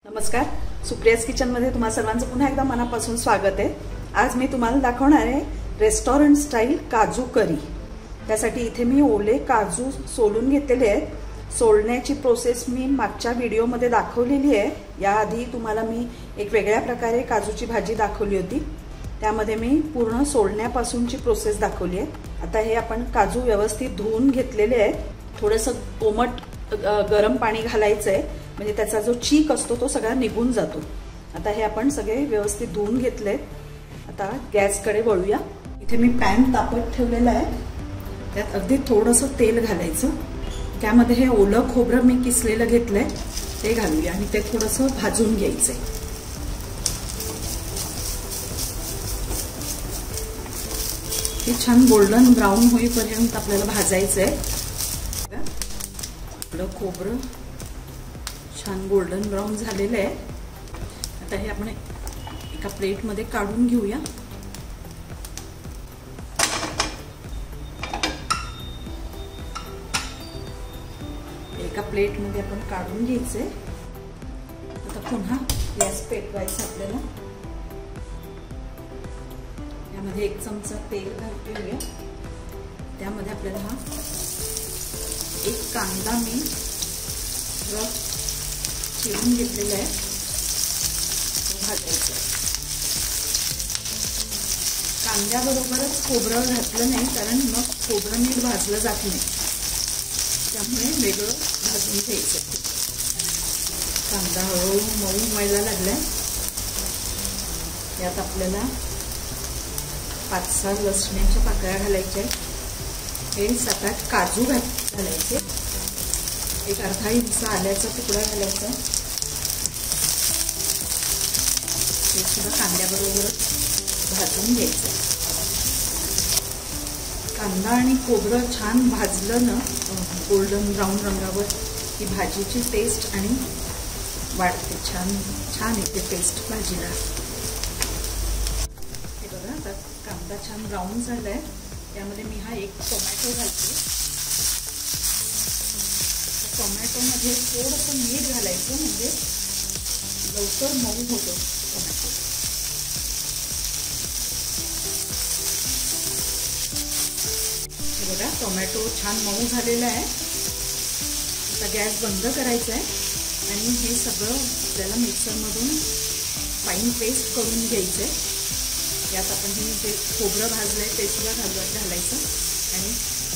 नमस्कार, सुप्रियाज किचनमध्ये तुम्हा सर्वांचं पुन्हा एकदा मनापासून स्वागत आहे। आज मी तुम्हाला दाखवणार आहे रेस्टॉरंट स्टाईल काजू करी। त्यासाठी इथे मी ओले काजू सोलून घेतलेले आहेत। सोलण्याची प्रोसेस मी मागच्या व्हिडिओमध्ये दाखवलेली आहे। याआधी तुम्हाला मी एक वेगळ्या प्रकारे काजूची भाजी दाखवली होती, त्यामध्ये मी पूर्ण सोलण्यापासूनची प्रोसेस दाखवली आहे। आता हे आपण काजू व्यवस्थित धुवून घेतलेले आहेत। थोडंसं कोमट गरम पाणी घालायचं आहे, म्हणजे त्याचा जो चीक असतो तो सगळा निघून जातो। आता हे आपण सगळे व्यवस्थित धुवून घेतले। आता गॅसकडे वळूया। इथे मी पॅन तापत ठेवलेला आहे, त्यात अगदी थोडंसं तेल घालायचं। त्यामध्ये हे ओलं खोबरं मी किसलेलं घेतलंय ते घालूया आणि ते थोडंसं भाजून घ्यायचंय। हे छान गोल्डन ब्राऊन होईपर्यंत आपल्याला भाजायचंय। आपलं खोबरं छान गोल्डन ब्राऊन झालेलं आहे। आता हे आपण एका प्लेटमध्ये काढून घेऊया। एका प्लेटमध्ये आपण काढून घ्यायचे। आता पुन्हा गॅस पेटवायचा आपल्याला। यामध्ये 1 चमचा तेल घालूया। त्यामध्ये आपल्याला हा 1 कांदा मी चिरून घेतलेला आहे, भाजायचं। कांद्याबरोबरच खोबरं घातलं नाही, कारण मग खोबरं नीट भाजलं जात नाही, त्यामुळे वेगळं भाजून घ्यायचं। कांदा हळूहळू मऊ व्हायला लागलाय। यात आपल्याला 5-6 लसणाच्या पाकळ्या घालायच्या आहेत। हे 7-8 काजू घालायचे। एक अर्धा इंच आल्याचा तुकडा घालायचा। हे सुद्धा कांद्याबरोबर भाजून घ्यायचं। कांदा आणि खोबरं छान भाजलं ना, गोल्डन ब्राऊन रंगावर, ही भाजीची टेस्ट आणि वाढते। छान येते टेस्ट भाजीला। हे बघा, आता कांदा छान ब्राऊन झालाय। त्यामध्ये मी हा 1 टोमॅटो घालते। टोमॅटो मध्ये थोडंसं मीठ घालायचं, म्हणजे लवकर मऊ होतो टोमॅटो। हे बघा, टोमॅटो छान मऊ झालेला आहे। आता गॅस बंद करायचा आहे आणि हे सगळं आपल्याला मिक्सरमधून फाईन पेस्ट करून घ्यायचं आहे। यात आपण हे जे खोबरं भाजलंय ते सुद्धा घालायचं आणि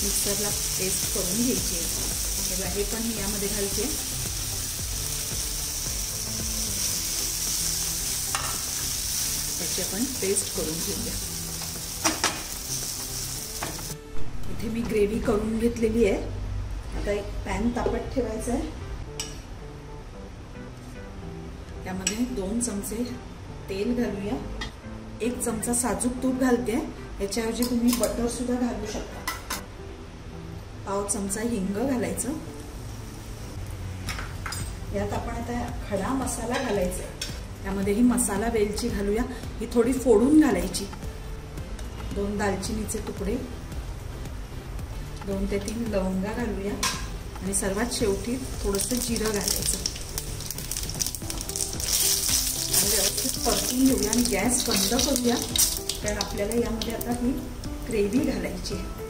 मिक्सरला पेस्ट करून घ्यायची आहे। हे पण यामध्ये घालते। त्याची आपण पेस्ट करून घेऊया। इथे मी ग्रेव्ही करून घेतलेली आहे। आता एक पॅन तापत ठेवायचा आहे। त्यामध्ये 2 चमचे तेल घालूया। 1 चमचा साजूक तूप घालते। याच्याऐवजी तुम्ही बटर सुद्धा घालू शकता। 1/2 चमचा हिंग घालायचं। यात आपण आता खडा मसाला घालायचा। त्यामध्ये ही मसाला वेलची घालूया। ही थोडी फोडून घालायची। 2 दालचिनीचे तुकडे, 2 ते 3 लवंगा घालूया आणि सर्वात शेवटी थोडंसं जिरं घालायचं आणि व्यवस्थित परतून घेऊया आणि गॅस बंद करूया, कारण आपल्याला यामध्ये आता ही ग्रेव्ही घालायची आहे।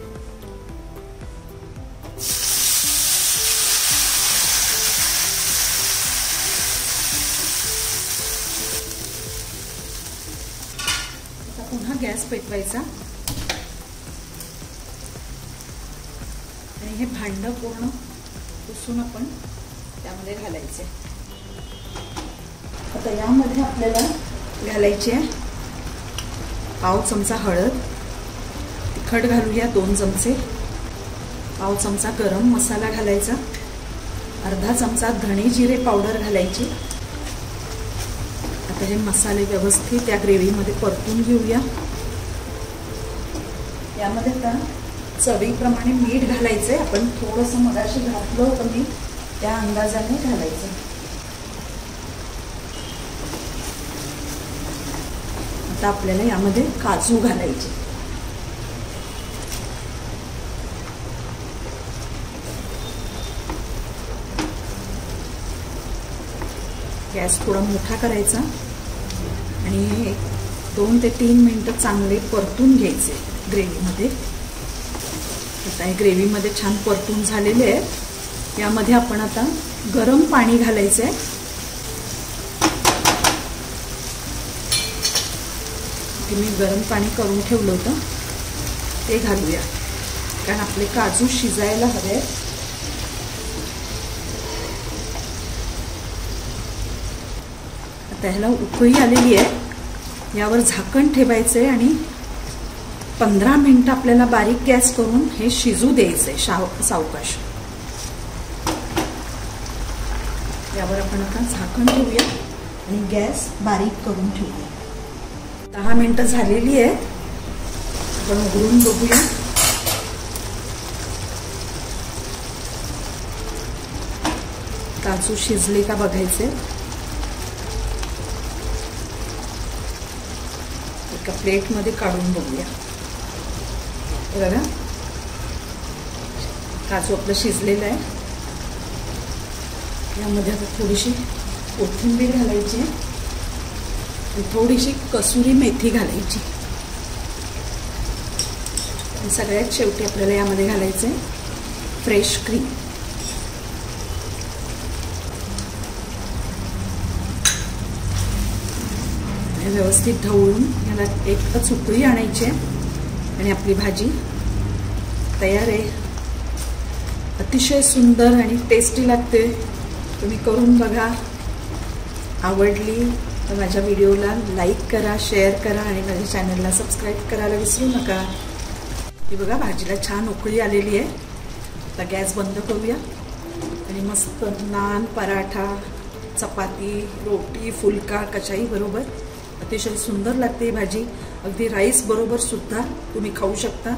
पुन्हा गॅस पेटवायचा आणि हे भांडं पूर्ण पुसून आपण त्यामध्ये घालायचे। आता यामध्ये आपल्याला घालायची आहे 1/2 चमचा हळद, तिखट घालूया 2 चमचे, 1/2 चमचा गरम मसाला घालायचा, अर्धा चमचा धणे जिरे पावडर घालायची। आता हे मसाले व्यवस्थित त्या ग्रेव्हीमध्ये परतून घेऊया। यामध्ये आता चवीप्रमाणे मीठ घालायचंय। आपण थोडंसं मगाशी घातलं होतं मी, त्या अंदाजाने घालायचं। आता आपल्याला यामध्ये काजू घालायचे। गॅस थोडा मोठा करायचा आणि 2 ते 3 मिनिटं चांगले परतून घ्यायचे ग्रेव्हीमध्ये. आता हे ग्रेव्हीमध्ये छान परतून झालेले आहे. यामध्ये आपण आता गरम पाणी घालायचं आहे. मी गरम पाणी करून ठेवलं होतं ते घालूया, कारण आपले काजू शिजायला हवे. आता ह्याला उकळी आलेली आहे. यावर झाकण ठेवायचंय आणि 15 मिनिटं आपल्याला बारीक गॅस करून हे शिजू द्यायचंय सावकाश. यावर आपण आता झाकण ठेवूया आणि गॅस बारीक करून ठेवूया. 10 मिनिटं झालेली आहेत. आपण उघडून बघूया. काजू शिजले का बघायचे. एका प्लेटमध्ये काढून बघूया. बघा काजू आपलं शिजलेलं आहे. यामध्ये आता थोडीशी कोथिंबीर घालायची आणि थोडीशी कसुरी मेथी घालायची. आणि सगळ्यात शेवटी आपल्याला यामध्ये घालायचं फ्रेश क्रीम. व्यवस्थित ढवळून याला एकच उकळी आणायची आणि आपली भाजी तयार आहे. अतिशय सुंदर आणि टेस्टी लागते. तुम्ही करून बघा. आवडली तर माझ्या व्हिडिओला लाईक करा, शेअर करा आणि माझ्या चॅनलला सबस्क्राईब करायला विसरू नका. ही बघा भाजीला छान उकळी आलेली आहे. आता गॅस बंद करूया आणि मस्त नान, पराठा, चपाती, रोटी, फुलका कशाही बरोबर अतिशय सुंदर लागते ही भाजी. अगदी राईस बरोबर सुद्धा तुम्ही खाऊ शकता.